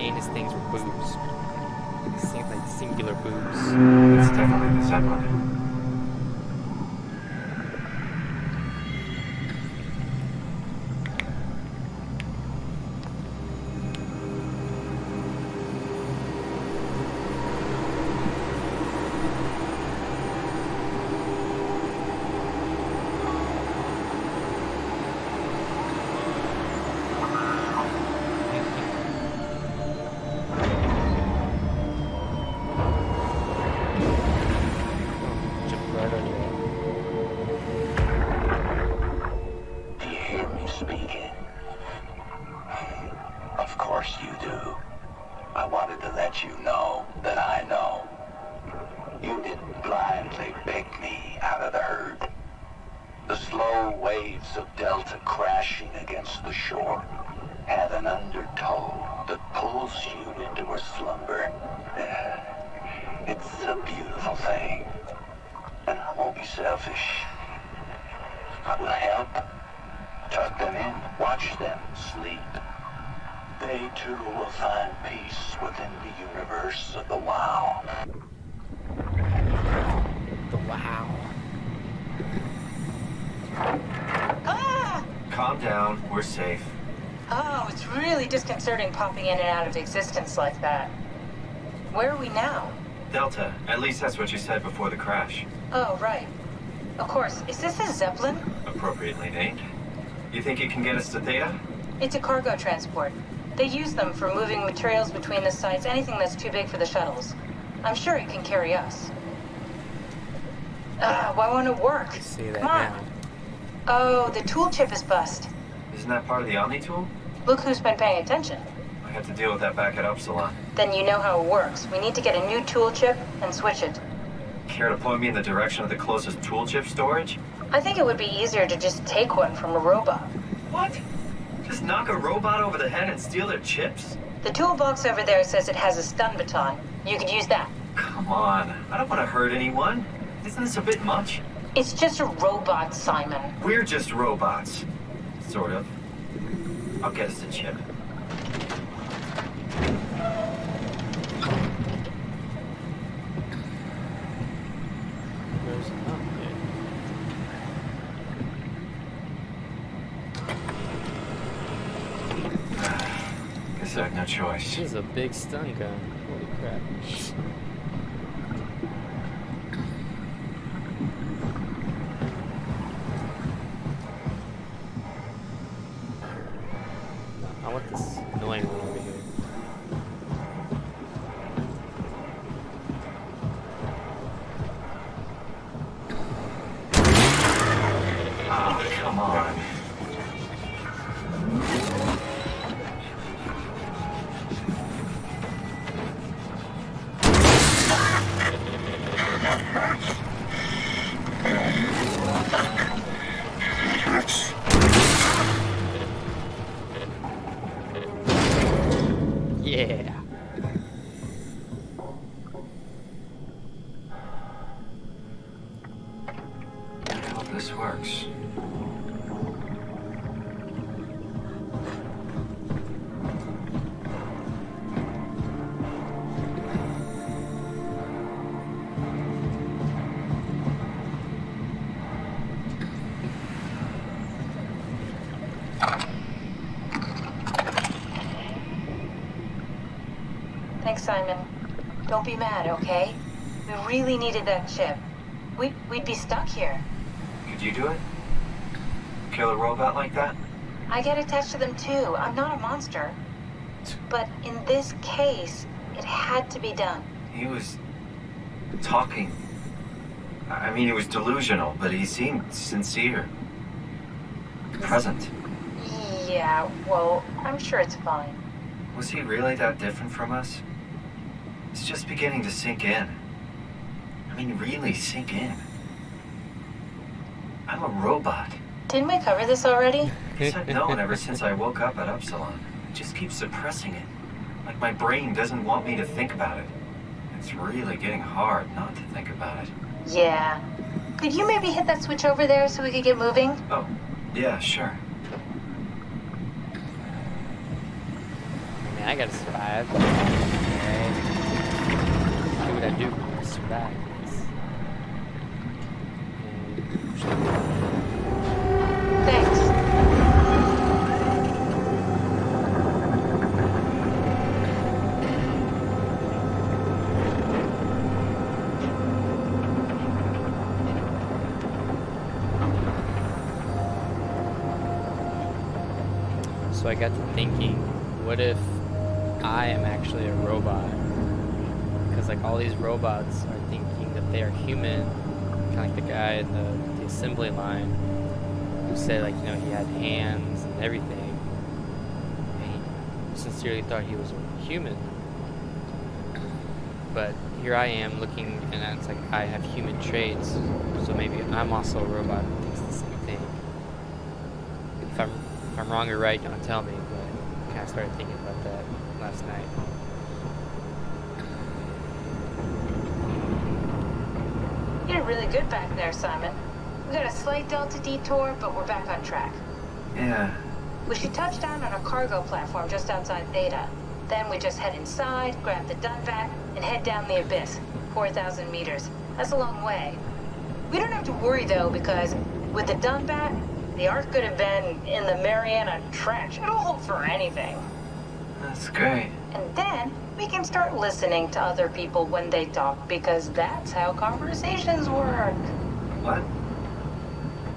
And his things were boobs. Seems like singular boobs. It's definitely the Zeppelin. Disconcerting popping in and out of existence like that. Where are we now? Delta. At least that's what you said before the crash. Oh, right. Of course. Is this a Zeppelin? Appropriately named. You think it can get us to Theta? It's a cargo transport. They use them for moving materials between the sites, anything that's too big for the shuttles. I'm sure it can carry us. Why won't it work? Come on. Now. Oh, the tool chip is bust. Isn't that part of the Omni tool? Look who's been paying attention. I had to deal with that back at Upsilon. Then you know how it works. We need to get a new tool chip and switch it. Care to point me in the direction of the closest tool chip storage? I think it would be easier to just take one from a robot. What? Just knock a robot over the head and steal their chips? The toolbox over there says it has a stun baton. You could use that. Come on. I don't want to hurt anyone. Isn't this a bit much? It's just a robot, Simon. We're just robots. Sort of. I'll get us a chip. Where's Guess I have no choice. This is a big stun gun. Holy crap. I want this annoying one over here. Oh, come on. Yeah. I hope this works. Thanks, Simon. Don't be mad, okay? We really needed that chip. We'd be stuck here. Could you do it? Kill a robot like that? I get attached to them too. I'm not a monster. But in this case, it had to be done. He was talking. I mean, he was delusional, but he seemed sincere. Present. Yeah, well, I'm sure it's fine. Was he really that different from us? It's just beginning to sink in. I mean, really sink in. I'm a robot. Didn't we cover this already? Guess I've known ever since I woke up at Upsilon. I just keep suppressing it. Like my brain doesn't want me to think about it. It's really getting hard not to think about it. Yeah. Could you maybe hit that switch over there so we could get moving? Oh, yeah, sure. Man, I gotta survive. Okay. Do what I do to survive this. Thanks. So I got to thinking, what if I am actually a robot? Because like all these robots are thinking that they are human, kind of like the guy in the assembly line who said like, you know, he had hands and everything. And he sincerely thought he was a human. But here I am looking, and it's like I have human traits, so maybe I'm also a robot that thinks the same thing. If I'm wrong or right, don't tell me, but I kind of started thinking about that last night. You did really good back there, Simon. We got a slight delta detour, but we're back on track. Yeah. We should touch down on a cargo platform just outside Theta. Then we just head inside, grab the Dunvat, and head down the abyss. 4,000 meters. That's a long way. We don't have to worry, though, because with the Dunvat, the Ark could have been in the Mariana Trench. It'll hold for anything. That's great. And then we can start listening to other people when they talk, because that's how conversations work. What?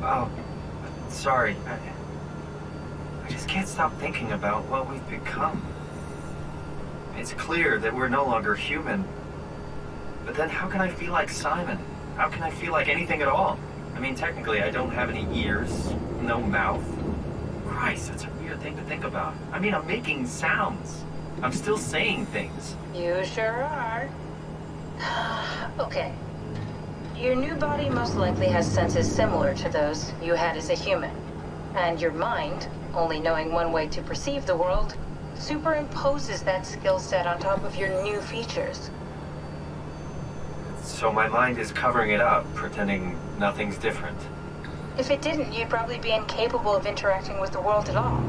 Oh, sorry. I just can't stop thinking about what we've become. It's clear that we're no longer human. But then how can I feel like Simon? How can I feel like anything at all? I mean, technically, I don't have any ears, no mouth. Christ, that's a weird thing to think about. I mean, I'm making sounds. I'm still saying things. You sure are. Okay. Your new body most likely has senses similar to those you had as a human. And your mind, only knowing one way to perceive the world, superimposes that skill set on top of your new features. So my mind is covering it up, pretending nothing's different. If it didn't, you'd probably be incapable of interacting with the world at all.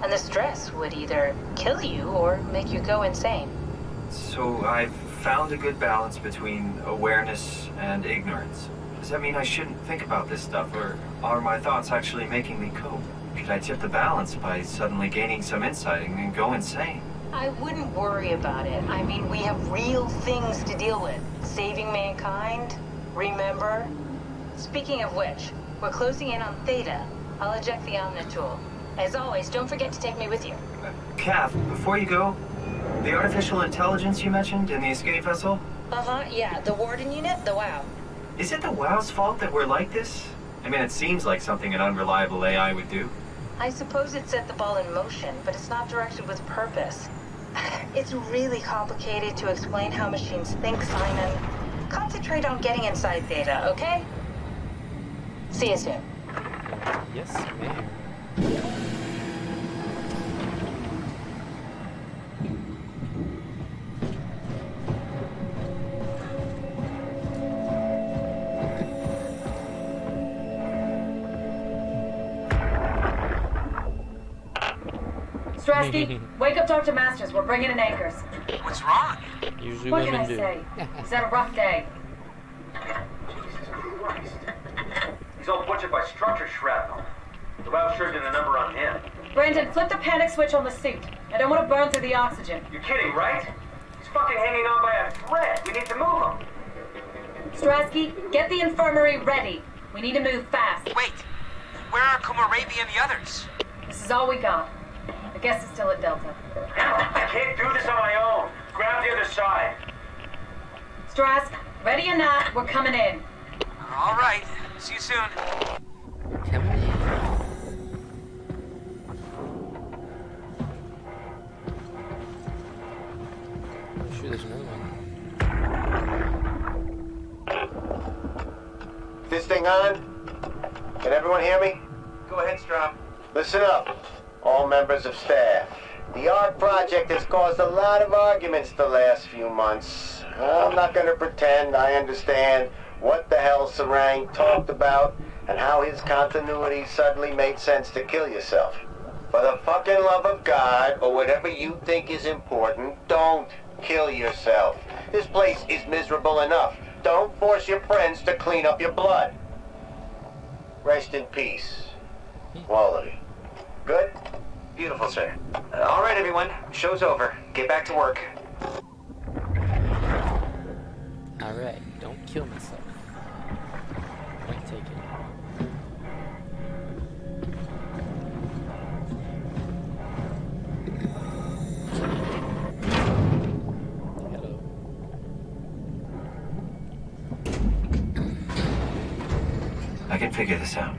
And the stress would either kill you or make you go insane. So I've found a good balance between awareness and ignorance. Does that mean I shouldn't think about this stuff, or are my thoughts actually making me cope? Could I tip the balance by suddenly gaining some insight and then go insane? I wouldn't worry about it. I mean, we have real things to deal with. Saving mankind, remember? Speaking of which, we're closing in on Theta. I'll eject the Omnitool. As always, don't forget to take me with you. Kath, before you go, the artificial intelligence you mentioned in the escape vessel? Uh-huh, yeah, the Warden unit, the WOW. Is it the WOW's fault that we're like this? I mean, it seems like something an unreliable AI would do. I suppose it set the ball in motion, but it's not directed with purpose. It's really complicated to explain how machines think, Simon. Concentrate on getting inside Theta, okay? See you soon. Yes, ma'am. Strasky, wake up Dr. Masters. We're bringing in anchors. What's wrong? Usually What can women I do. say? He's had a rough day. He's all butchered by structure shrapnel. The WOW sure did a number on him. Brandon, flip the panic switch on the suit. I don't want to burn through the oxygen. You're kidding, right? He's fucking hanging on by a thread. We need to move him. Strasky, get the infirmary ready. We need to move fast. Wait, where are Kumarabi and the others? This is all we got. I guess it's still at Delta. I can't do this on my own. Grab the other side. Strask, ready or not, we're coming in. All right, see you soon. Coming in. I'm sure there's another one. This thing on? Can everyone hear me? Go ahead, Strom. Listen up, all members of staff. The ARC project has caused a lot of arguments the last few months. I'm not going to pretend I understand what the hell Sarang talked about and how his continuity suddenly made sense to kill yourself. For the fucking love of God, or whatever you think is important, don't kill yourself. This place is miserable enough. Don't force your friends to clean up your blood. Rest in peace. All of you. Good? Beautiful, sir. All right, everyone. Show's over. Get back to work. Alright, don't kill myself. Point taken. Hello. I can figure this out.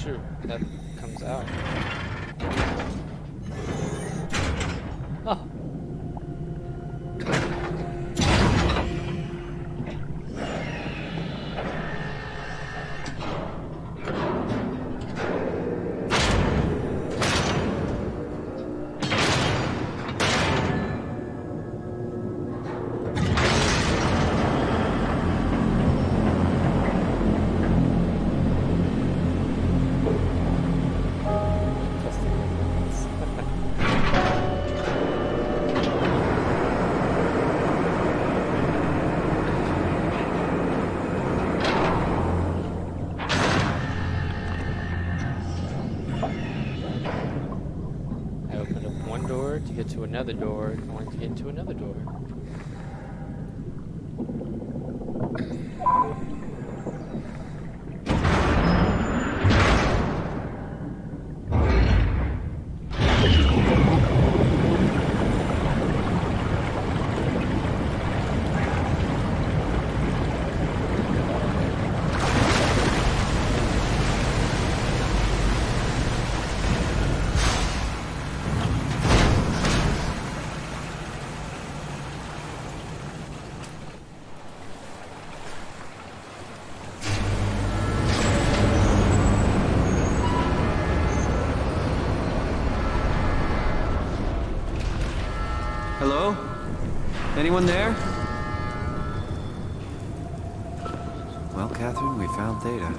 Shoot, that comes out. Oh. I opened up one door to get to another door, going to get into another door. Hello? Anyone there? Well, Catherine, we found Theta.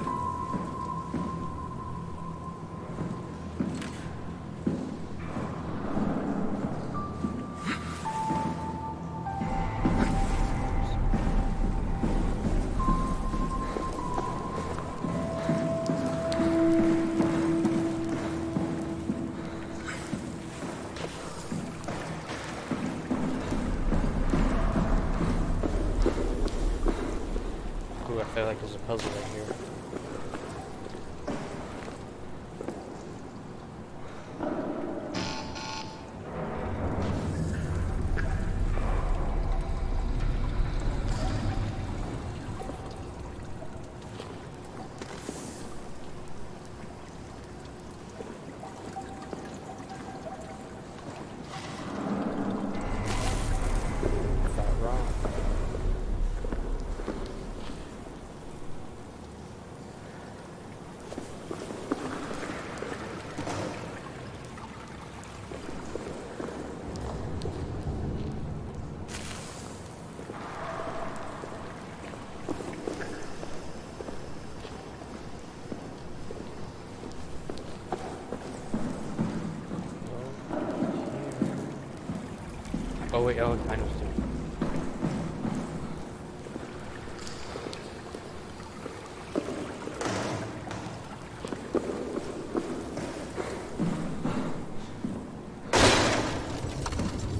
Ooh, I feel like there's a puzzle right here. Got wrong. Oh wait, oh, I know what to do.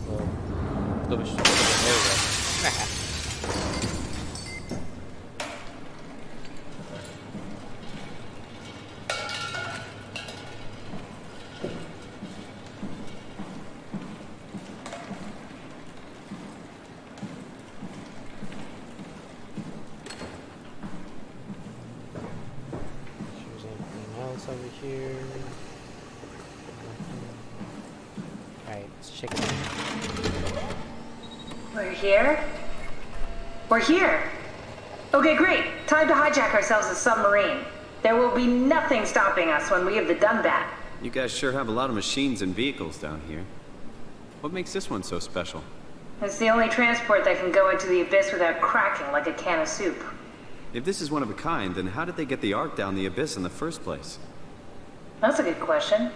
Well, there we go. There's anything else over here? Alright, let's check it out. We're here? We're here! Okay, great. Time to hijack ourselves a submarine. There will be nothing stopping us when we have the Dunbat. You guys sure have a lot of machines and vehicles down here. What makes this one so special? It's the only transport that can go into the abyss without cracking like a can of soup. If this is one of a kind, then how did they get the Ark down the abyss in the first place? That's a good question.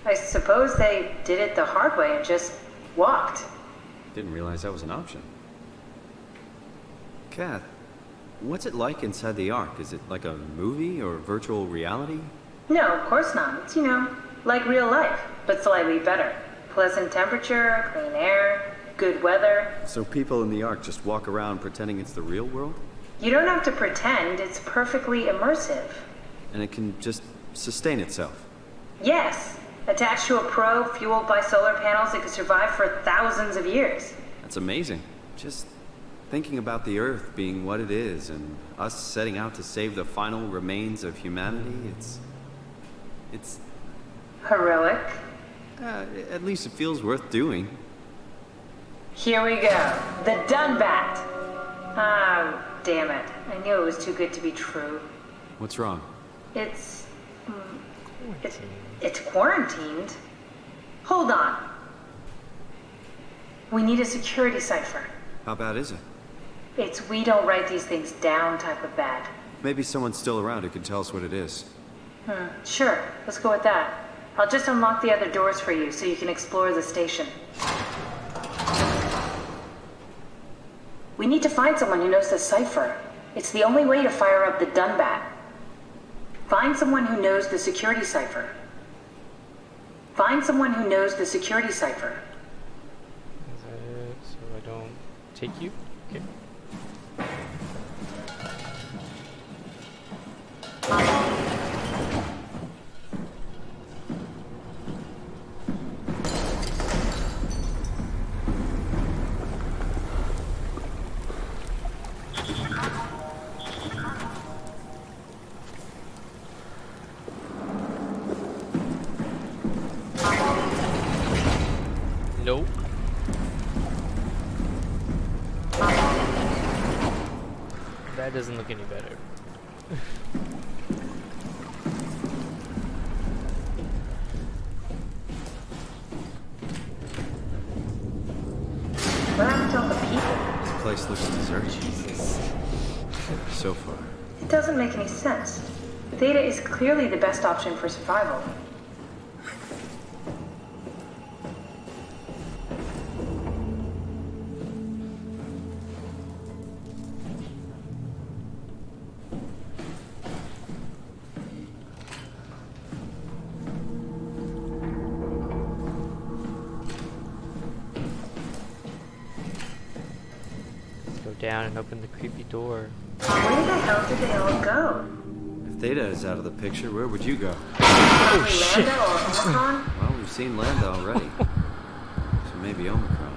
I suppose they did it the hard way and just walked. Didn't realize that was an option. Kath, what's it like inside the Ark? Is it like a movie or virtual reality? No, of course not. It's, like real life, but slightly better. Pleasant temperature, clean air, good weather. So people in the Ark just walk around pretending it's the real world? You don't have to pretend, it's perfectly immersive. And it can just sustain itself? Yes. Attached to a probe fueled by solar panels, it could survive for thousands of years. That's amazing. Just thinking about the Earth being what it is and us setting out to save the final remains of humanity, it's... Heroic. At least it feels worth doing. Here we go. The Dunbat. Oh, damn it. I knew it was too good to be true. What's wrong? It's quarantined. Hold on. We need a security cipher. How bad is it? It's we don't write these things down type of bad. Maybe someone's still around who can tell us what it is. Sure. Let's go with that. I'll just unlock the other doors for you so you can explore the station. We need to find someone who knows the cipher. It's the only way to fire up the Dunbat. Find someone who knows the security cipher. Find someone who knows the security cipher. Is that it? So I don't take you? Okay. Nope. That doesn't look any better. What happened to all the people? This place looks deserted. Jesus. So far. It doesn't make any sense. Theta is clearly the best option for survival. Down and open the creepy door. Where the hell did they all go? If Theta is out of the picture, where would you go? Oh shit! Lambda or Omicron? Well, we've seen Lambda already. So maybe Omicron.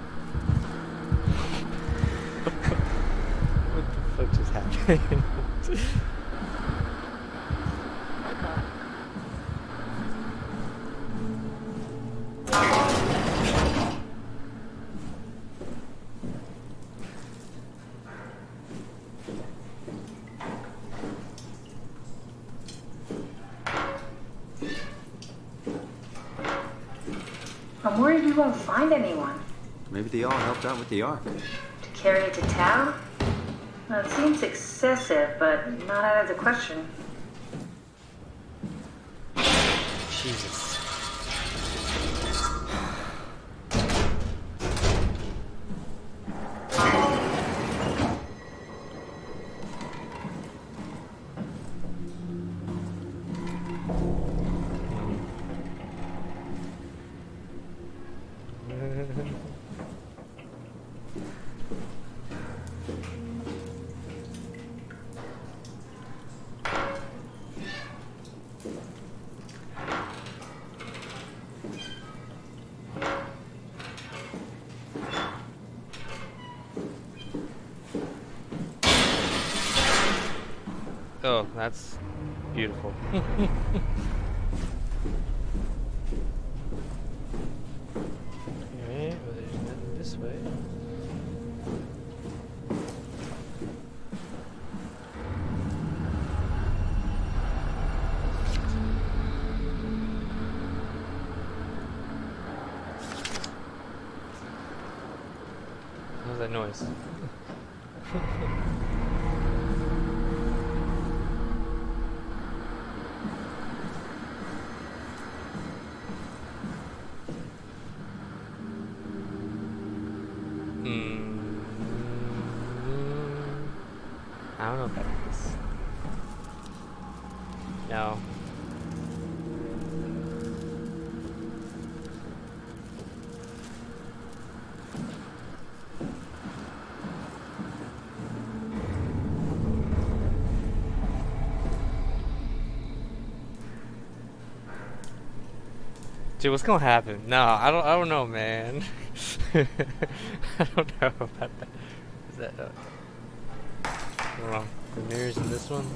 What the fuck just happened? I'm worried we won't find anyone. Maybe they all helped out with the Ark. To carry it to town? Well, it seems excessive, but not out of the question. Jesus. Oh, that's beautiful. Alright, well, there's nothing this way. that noise? I don't know what that is. No. Dude, what's gonna happen? No, I don't know, man. I don't know about that. Is that hold on. The mirrors in this one?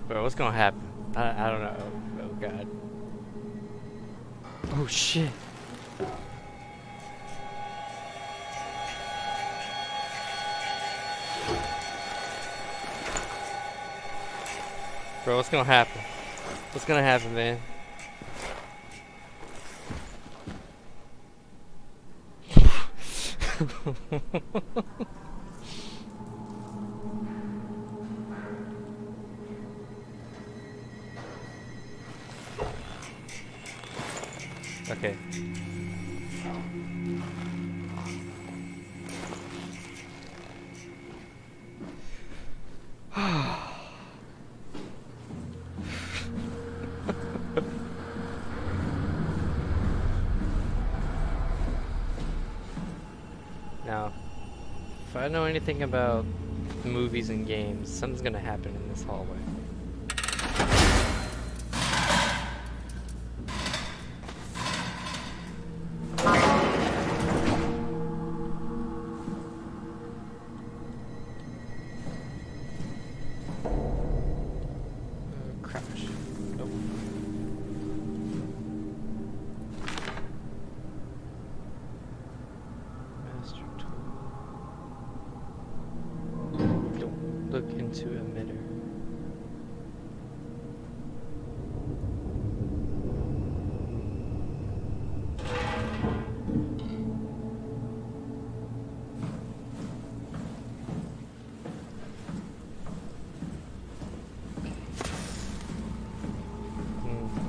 Bro, what's gonna happen? I don't know. Oh god. Oh shit. Bro, what's gonna happen? What's gonna happen, man? Okay. Now, if I know anything about movies and games, something's gonna happen in this hallway. Crash. Nope. Master tool. Don't look into emitter.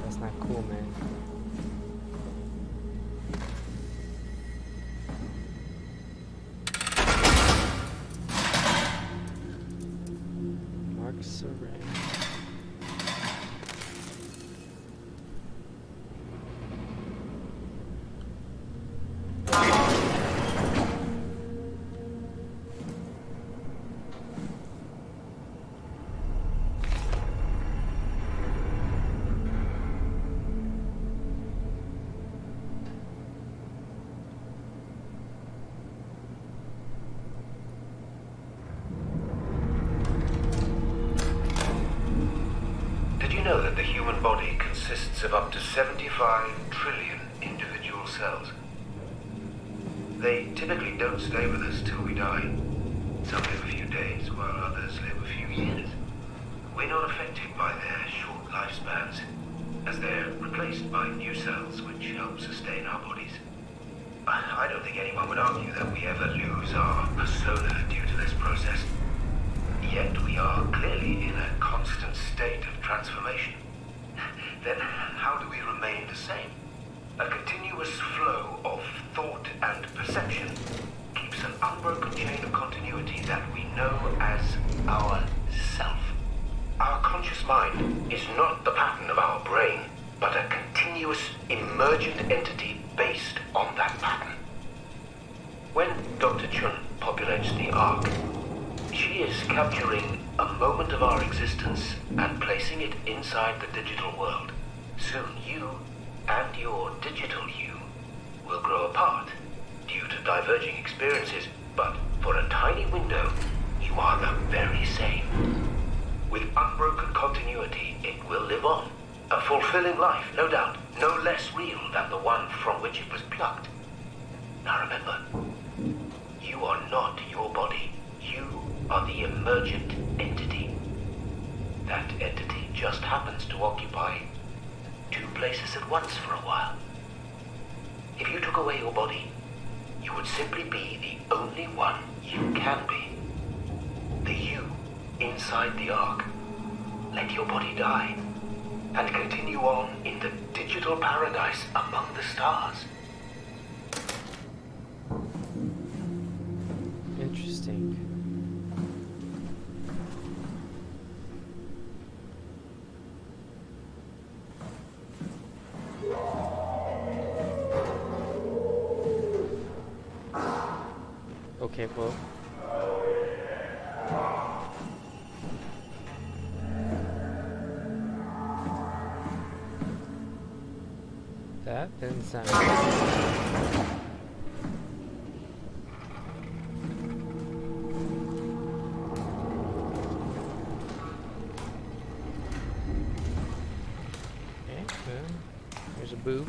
That's not cool, man. Mark Saran. Did you know that the human body consists of up to 75 trillion individual cells? They typically don't stay with us till we die. Some live a few days, while others live a few years. We're not affected by their short lifespans, as they're replaced by new cells which help sustain our bodies. I don't think anyone would argue that we ever lose our persona due to this process. Yet we are clearly in a constant state of transformation. Then how do we remain the same? A continuous flow of thought and perception keeps an unbroken chain of continuity that we know as our self. Our conscious mind is not the pattern of our brain, but a continuous emergent entity based on that pattern. When Dr. Chun populates the Ark, she is capturing a moment of our existence and placing it inside the digital world. Soon you and your digital you will grow apart due to diverging experiences, but for a tiny window, you are the very same. With unbroken continuity, it will live on. A fulfilling life, no doubt, no less real than the one from which it was plucked. Now remember, you are not your body. You are the emergent entity. That entity just happens to occupy two places. places at once for a while. If you took away your body, you would simply be the only one you can be. The you inside the Ark. Let your body die, and continue on in the digital paradise among the stars. Interesting. Okay, well. That didn't sound good. Okay, good. Here's a boob.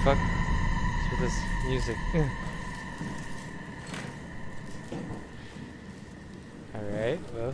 Fuck with this music. Alright, well.